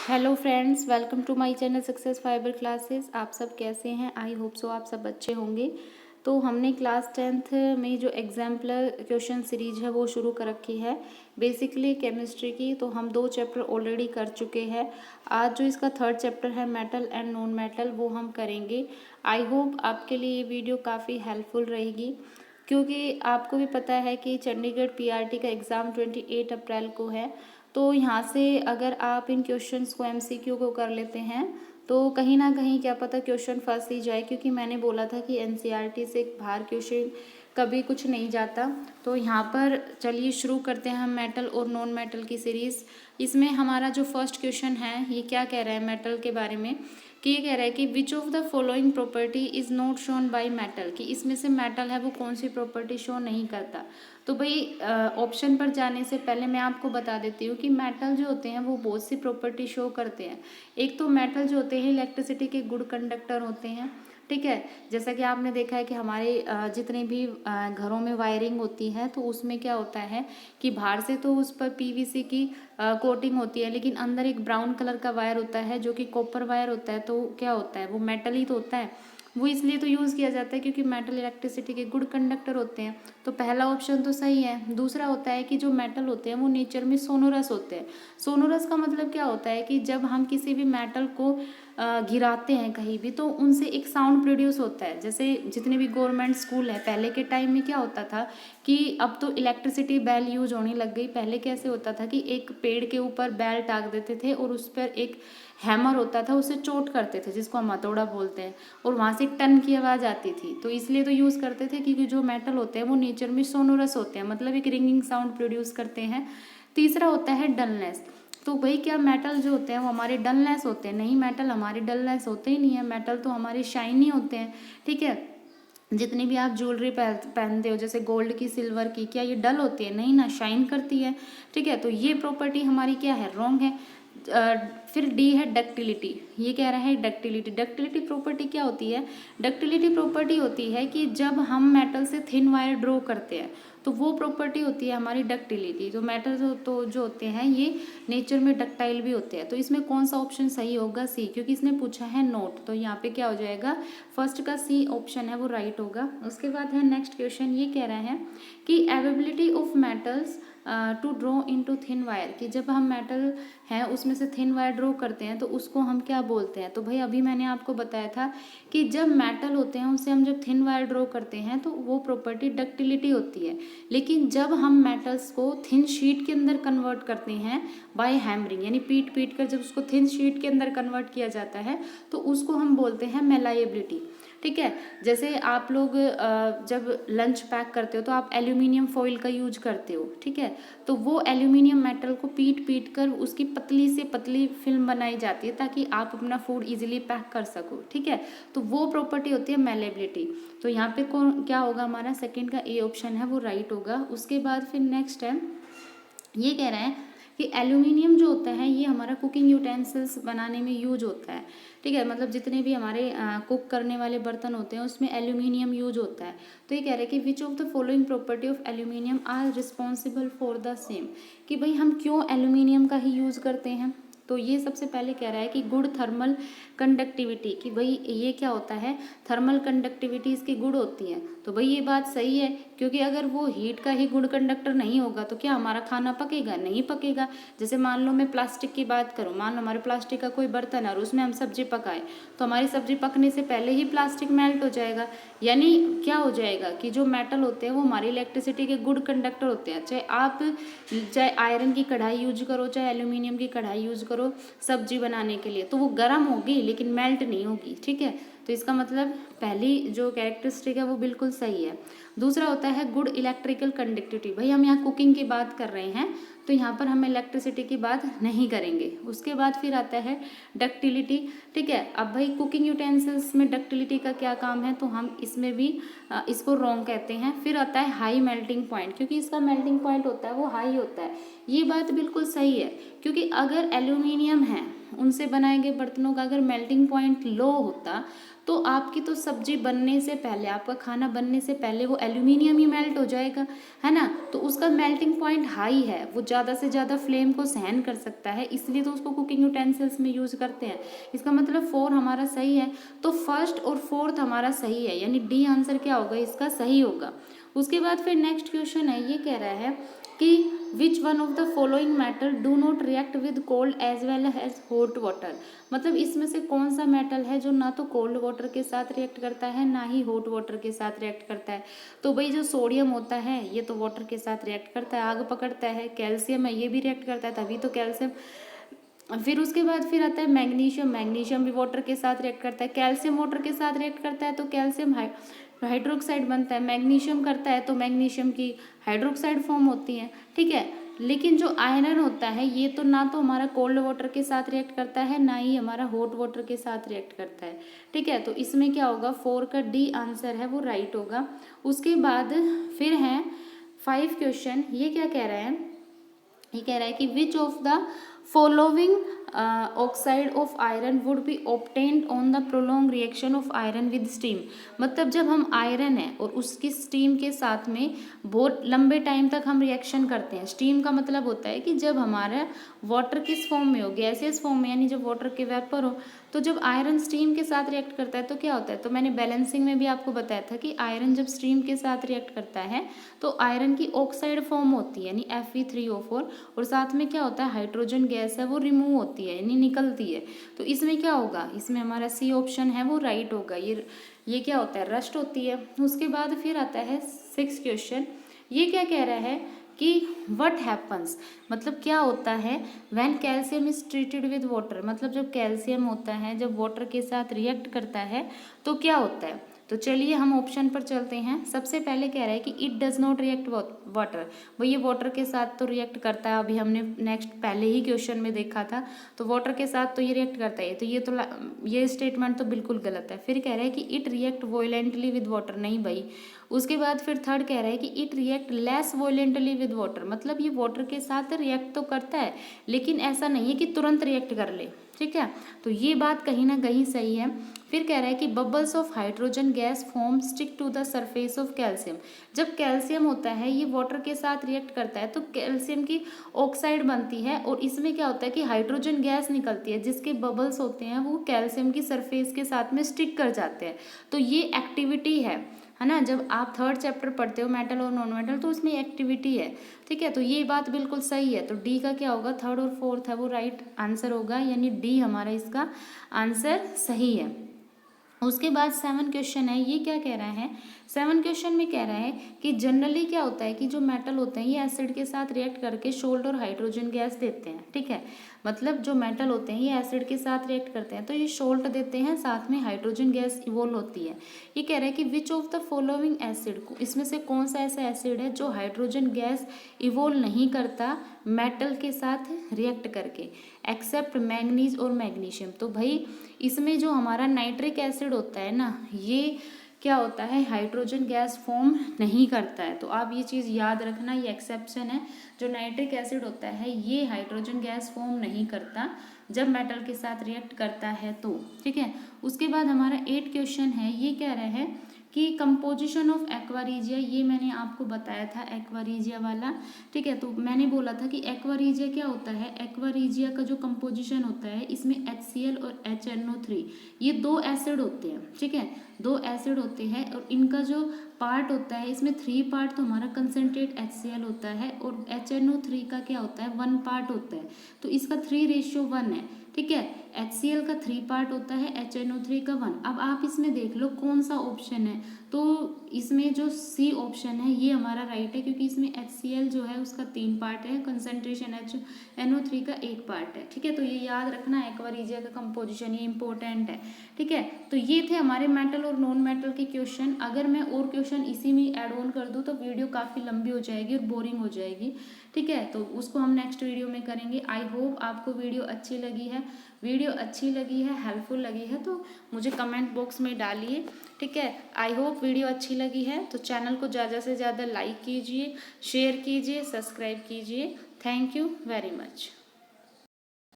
Hello friends, welcome to my channel success fiber classes. आप सब कैसे हैं? आई होप सो आप सब अच्छे होंगे। तो हमने क्लास 10th में जो एग्जाम्पलर क्वेश्चन सीरीज है वो शुरू कर रखी है, बेसिकली केमिस्ट्री की। तो हम 2 चैप्टर ऑलरेडी कर चुके हैं। आज जो इसका 3rd चैप्टर है मेटल एंड नॉन मेटल, वो हम करेंगे। आई होप आपके लिए ये वीडियो काफ़ी हेल्पफुल रहेगी, क्योंकि आपको भी पता है कि चंडीगढ़ पीआरटी का एग्ज़ाम 28 अप्रैल को है। तो यहाँ से अगर आप इन क्वेश्चंस को एमसीक्यू को कर लेते हैं तो कहीं ना कहीं क्या पता क्वेश्चन फंस ही जाए, क्योंकि मैंने बोला था कि एनसीईआरटी से बाहर क्वेश्चन कभी कुछ नहीं जाता। तो यहाँ पर चलिए शुरू करते हैं हम मेटल और नॉन मेटल की सीरीज़। इसमें हमारा जो फर्स्ट क्वेश्चन है ये क्या कह रहा है मेटल के बारे में, कि ये कह रहा है कि which of the following property is not shown by metal, कि इसमें से मेटल है वो कौन सी प्रॉपर्टी शो नहीं करता। तो भाई ऑप्शन पर जाने से पहले मैं आपको बता देती हूँ कि मेटल जो होते हैं वो बहुत सी प्रॉपर्टी शो करते हैं। एक तो मेटल जो होते हैं इलेक्ट्रिसिटी के गुड कंडक्टर होते हैं, ठीक है। जैसा कि आपने देखा है कि हमारे जितने भी घरों में वायरिंग होती है तो उसमें क्या होता है कि बाहर से तो उस पर पीवीसी की कोटिंग होती है, लेकिन अंदर एक ब्राउन कलर का वायर होता है जो कि कॉपर वायर होता है। तो क्या होता है, वो मेटल ही तो होता है। वो इसलिए तो यूज़ किया जाता है क्योंकि मेटल इलेक्ट्रिसिटी के गुड कंडक्टर होते हैं। तो पहला ऑप्शन तो सही है। दूसरा होता है कि जो मेटल होते हैं वो नेचर में सोनोरस होते हैं। सोनोरस का मतलब क्या होता है कि जब हम किसी भी मेटल को गिराते हैं कहीं भी तो उनसे एक साउंड प्रोड्यूस होता है। जैसे जितने भी गवर्नमेंट स्कूल है, पहले के टाइम में क्या होता था कि अब तो इलेक्ट्रिसिटी बेल यूज होने लग गई। पहले कैसे होता था कि एक पेड़ के ऊपर बेल टांग देते थे और उस पर एक हैमर होता था, उससे चोट करते थे जिसको हम हथौड़ा बोलते हैं, और वहाँ से एक टन की आवाज़ आती थी। तो इसलिए तो यूज़ करते थे क्योंकि जो मेटल होते हैं वो नेचर में सोनोरस होते हैं, मतलब एक रिंगिंग साउंड प्रोड्यूस करते हैं। तीसरा होता है डलनेस। तो भाई क्या मेटल जो होते हैं वो हमारे डलनेस होते हैं? नहीं, मेटल हमारे डलनेस होते ही नहीं है। मेटल तो हमारे शाइनी होते हैं, ठीक है। जितनी भी आप ज्वेलरी पहनते हो जैसे गोल्ड की, सिल्वर की, क्या ये डल होती है? नहीं ना, शाइन करती है, ठीक है। तो ये प्रॉपर्टी हमारी क्या है, रॉन्ग है। फिर डी है डक्टिलिटी। ये कह रहा है डक्टिलिटी। डक्टिलिटी प्रॉपर्टी क्या होती है? डक्टिलिटी प्रॉपर्टी होती है कि जब हम मेटल से थिन वायर ड्रॉ करते हैं तो वो प्रॉपर्टी होती है हमारी डक्टिलिटी। तो मेटल जो होते हैं ये नेचर में डक्टाइल भी होते हैं। तो इसमें कौन सा ऑप्शन सही होगा? सी, क्योंकि इसने पूछा है नोट। तो यहाँ पे क्या हो जाएगा, फर्स्ट का सी ऑप्शन है वो राइट होगा। उसके बाद है नेक्स्ट क्वेश्चन। ये कह रहा है कि availability of metals to draw into thin wire, कि जब हम मेटल है उसमें से थिन वायर ड्रॉ करते हैं तो उसको हम क्या बोलते हैं? तो भाई अभी मैंने आपको बताया था कि जब मेटल होते हैं उनसे हम जब थिन वायर ड्रॉ करते हैं तो वो प्रॉपर्टी डक्टिलिटी होती है। लेकिन जब हम मेटल्स को थिन शीट के अंदर कन्वर्ट करते हैं बाय हैमरिंग, यानी पीट पीट कर जब उसको थिन शीट के अंदर कन्वर्ट किया जाता है तो उसको हम बोलते हैं मेलाएबिलिटी, ठीक है। जैसे आप लोग जब लंच पैक करते हो तो आप एल्यूमिनियम फॉइल का यूज करते हो, ठीक है। तो वो एल्यूमिनियम मेटल को पीट पीट कर उसकी पतली से पतली फिल्म बनाई जाती है ताकि आप अपना फूड इजीली पैक कर सको, ठीक है। तो वो प्रॉपर्टी होती है मेलेबिलिटी। तो यहाँ पे कौन क्या होगा, हमारा सेकंड का ए ऑप्शन है वो राइट होगा। उसके बाद फिर नेक्स्ट है, ये कह रहे हैं कि एल्यूमिनियम जो होता है ये हमारा कुकिंग यूटेंसिल्स बनाने में यूज होता है, ठीक है। मतलब जितने भी हमारे कुक करने वाले बर्तन होते हैं उसमें एल्यूमिनियम यूज होता है। तो ये कह रहे हैं कि which of the following property of aluminium are responsible for the same, कि भाई हम क्यों एल्यूमिनियम का ही यूज़ करते हैं। तो ये सबसे पहले कह रहा है कि गुड थर्मल कंडक्टिविटी, कि भाई ये क्या होता है, थर्मल कंडक्टिविटी इसकी गुड होती है। तो भाई ये बात सही है, क्योंकि अगर वो हीट का ही गुड कंडक्टर नहीं होगा तो क्या हमारा खाना पकेगा? नहीं पकेगा। जैसे मान लो मैं प्लास्टिक की बात करूँ, मान लो हमारे प्लास्टिक का कोई बर्तन है और उसमें हम सब्जी पकाए तो हमारी सब्जी पकने से पहले ही प्लास्टिक मेल्ट हो जाएगा। यानी क्या हो जाएगा कि जो मेटल होते हैं वो हमारी इलेक्ट्रिसिटी के गुड कंडक्टर होते हैं। चाहे आयरन की कढ़ाई यूज करो, चाहे एल्यूमिनियम की कढ़ाई यूज करो सब्जी बनाने के लिए, तो वो गर्म होगी लेकिन मेल्ट नहीं होगी, ठीक है। तो इसका मतलब पहली जो कैरेक्टरिस्टिक है वो बिल्कुल सही है। दूसरा होता है गुड इलेक्ट्रिकल कंडक्टिविटी। भाई हम यहाँ कुकिंग की बात कर रहे हैं तो यहाँ पर हम इलेक्ट्रिसिटी की बात नहीं करेंगे। उसके बाद फिर आता है डक्टिलिटी, ठीक है। अब भाई कुकिंग यूटेंसिल्स में डक्टिलिटी का क्या काम है, तो हम इसमें भी इसको रॉन्ग कहते हैं। फिर आता है हाई मेल्टिंग पॉइंट, क्योंकि इसका मेल्टिंग पॉइंट होता है वो हाई होता है। ये बात बिल्कुल सही है, क्योंकि अगर एल्यूमिनियम है, उनसे बनाए गए बर्तनों का अगर मेल्टिंग पॉइंट लो होता तो आपकी तो सब्जी बनने से पहले, आपका खाना बनने से पहले वो एल्यूमिनियम ही मेल्ट हो जाएगा, है ना। तो उसका मेल्टिंग पॉइंट हाई है, वो ज़्यादा से ज़्यादा फ्लेम को सहन कर सकता है, इसलिए तो उसको कुकिंग यूटेंसिल्स में यूज़ करते हैं। इसका मतलब 4 हमारा सही है। तो फर्स्ट और फोर्थ हमारा सही है, यानी डी आंसर क्या होगा इसका, सही होगा। उसके बाद फिर नेक्स्ट क्वेश्चन है, ये कह रहा है कि which one of the following metal do not react with cold as well as hot water. मतलब इसमें से कौन सा मेटल है जो ना तो कोल्ड वाटर के साथ रिएक्ट करता है ना ही हॉट वाटर के साथ रिएक्ट करता है। तो भाई जो सोडियम होता है ये तो वाटर के साथ रिएक्ट करता है, आग पकड़ता है। कैल्शियम है, ये भी रिएक्ट करता है, तभी तो कैल्शियम। फिर उसके बाद फिर आता है मैग्नीशियम, मैग्नीशियम भी वाटर के साथ रिएक्ट करता है। कैल्शियम वाटर के साथ रिएक्ट करता है तो कैल्शियम हाइड्रोक्साइड बनता है। मैग्नीशियम करता है तो मैग्नीशियम की हाइड्रोक्साइड फॉर्म होती है, ठीक है। लेकिन जो आयरन होता है ये तो ना तो हमारा कोल्ड वाटर के साथ रिएक्ट करता है ना ही हमारा हॉट वाटर के साथ रिएक्ट करता है, ठीक है। तो इसमें क्या होगा, 4 का डी आंसर है वो राइट होगा। उसके बाद फिर है 5 क्वेश्चन। ये क्या कह रहा है, ये कह रहा है कि which of the following oxide of iron would be obtained on the prolong reaction of iron with steam. मतलब जब हम आयरन है और उसकी स्टीम के साथ में बहुत लंबे टाइम तक हम रिएक्शन करते हैं। स्टीम का मतलब होता है कि जब हमारा वाटर किस फॉर्म में हो, गैसेस फॉर्म में, यानी जब वाटर के वेपर हो। तो जब आयरन स्टीम के साथ रिएक्ट करता है तो क्या होता है, तो मैंने बैलेंसिंग में भी आपको बताया था कि आयरन जब स्टीम के साथ रिएक्ट करता है तो आयरन की ऑक्साइड फॉर्म होती है, यानी Fe3O4, और साथ में क्या होता है, हाइड्रोजन गैस है वो रिमूव होती है, यानी निकलती है। तो इसमें क्या होगा, इसमें हमारा सी ऑप्शन है वो राइट होगा। ये क्या होता है, रस्ट होती है। उसके बाद फिर आता है 6 क्वेश्चन। ये क्या कह रहा है कि व्हाट हैपन्स, मतलब क्या होता है when calcium is treated with water. मतलब जब कैल्शियम होता है, जब वाटर के साथ रिएक्ट करता है तो क्या होता है। तो चलिए हम ऑप्शन पर चलते हैं। सबसे पहले कह रहा है कि it does not react water. वो ये वाटर के साथ तो रिएक्ट करता है, अभी हमने नेक्स्ट पहले ही क्वेश्चन में देखा था। तो वाटर के साथ तो ये रिएक्ट करता है, तो ये स्टेटमेंट तो बिल्कुल गलत है। फिर कह रहा है कि इट रिएक्ट वोलेंटली विद वाटर, नहीं भाई। उसके बाद फिर थर्ड कह रहा है कि it react less violently with water. मतलब ये वाटर के साथ रिएक्ट तो करता है लेकिन ऐसा नहीं है कि तुरंत रिएक्ट कर ले, ठीक है। तो ये बात कहीं ना कहीं सही है। फिर कह रहा है कि bubbles of hydrogen gas form stick to the surface of calcium. जब कैल्शियम होता है ये वाटर के साथ रिएक्ट करता है तो कैल्शियम की ऑक्साइड बनती है, और इसमें क्या होता है कि हाइड्रोजन गैस निकलती है जिसके बबल्स होते हैं वो कैल्शियम की सरफेस के साथ में स्टिक कर जाते हैं। तो ये एक्टिविटी है ना। जब आप थर्ड चैप्टर पढ़ते हो मेटल और नॉन मेटल तो उसमें एक्टिविटी है, ठीक है। तो ये बात बिल्कुल सही है। तो डी का क्या होगा, थर्ड और फोर्थ है वो राइट आंसर होगा, यानी डी हमारा इसका आंसर सही है। उसके बाद 7 क्वेश्चन है। ये क्या कह रहा है, 7 क्वेश्चन में कह रहा है कि जनरली क्या होता है कि जो मेटल होते हैं ये एसिड के साथ रिएक्ट करके सोल्ट और हाइड्रोजन गैस देते हैं, ठीक है। मतलब जो मेटल होते हैं ये एसिड के साथ रिएक्ट करते हैं तो ये सोल्ट देते हैं, साथ में हाइड्रोजन गैस इवोल्व होती है। ये कह रहा है कि which of the following acid, इसमें से कौन सा ऐसा एसिड है जो हाइड्रोजन गैस इवोल्व नहीं करता मेटल के साथ रिएक्ट करके, एक्सेप्ट मैंगनीज और मैग्नीशियम। तो भाई इसमें जो हमारा नाइट्रिक एसिड होता है ना, ये क्या होता है, हाइड्रोजन गैस फॉर्म नहीं करता है। तो आप ये चीज़ याद रखना, ये एक्सेप्शन है। जो नाइट्रिक एसिड होता है ये हाइड्रोजन गैस फॉर्म नहीं करता जब मेटल के साथ रिएक्ट करता है तो, ठीक है। उसके बाद हमारा 8 क्वेश्चन है। ये कह रहा है कि कंपोजिशन ऑफ एक्वारीजिया, ये मैंने आपको बताया था एक्वारीजिया वाला, ठीक है। तो मैंने बोला था कि एक्वारीजिया क्या होता है, एक्वारीजिया का जो कंपोजिशन होता है इसमें HCl और HNO3 ये 2 एसिड होते हैं, ठीक है। 2 एसिड होते हैं और इनका जो पार्ट होता है इसमें 3 पार्ट तो हमारा कंसनट्रेट HCl होता है और HNO3 का क्या होता है 1 पार्ट होता है। तो इसका 3:1 है, ठीक है। HCl का 3 पार्ट होता है, HNO3 का 1। अब आप इसमें देख लो कौन सा ऑप्शन है, तो इसमें जो सी ऑप्शन है ये हमारा राइट है, क्योंकि इसमें HCl जो है उसका 3 पार्ट है, कंसंट्रेशन HNO3 का 1 पार्ट है, ठीक है। तो ये याद रखना, एक्वारीजिया का कंपोजिशन ये इंपॉर्टेंट है, ठीक है। तो ये थे हमारे मेटल और नॉन मेटल के क्वेश्चन। अगर मैं और क्वेश्चन इसी में ऐड ऑन कर दूँ तो वीडियो काफ़ी लंबी हो जाएगी और बोरिंग हो जाएगी, ठीक है। तो उसको हम नेक्स्ट वीडियो में करेंगे। आई होप आपको वीडियो अच्छी लगी है। वीडियो अच्छी लगी है, हेल्पफुल लगी है तो मुझे कमेंट बॉक्स में डालिए, ठीक है। आई होप वीडियो अच्छी लगी है तो चैनल को ज़्यादा से ज़्यादा लाइक कीजिए, शेयर कीजिए, सब्सक्राइब कीजिए। Thank you very much.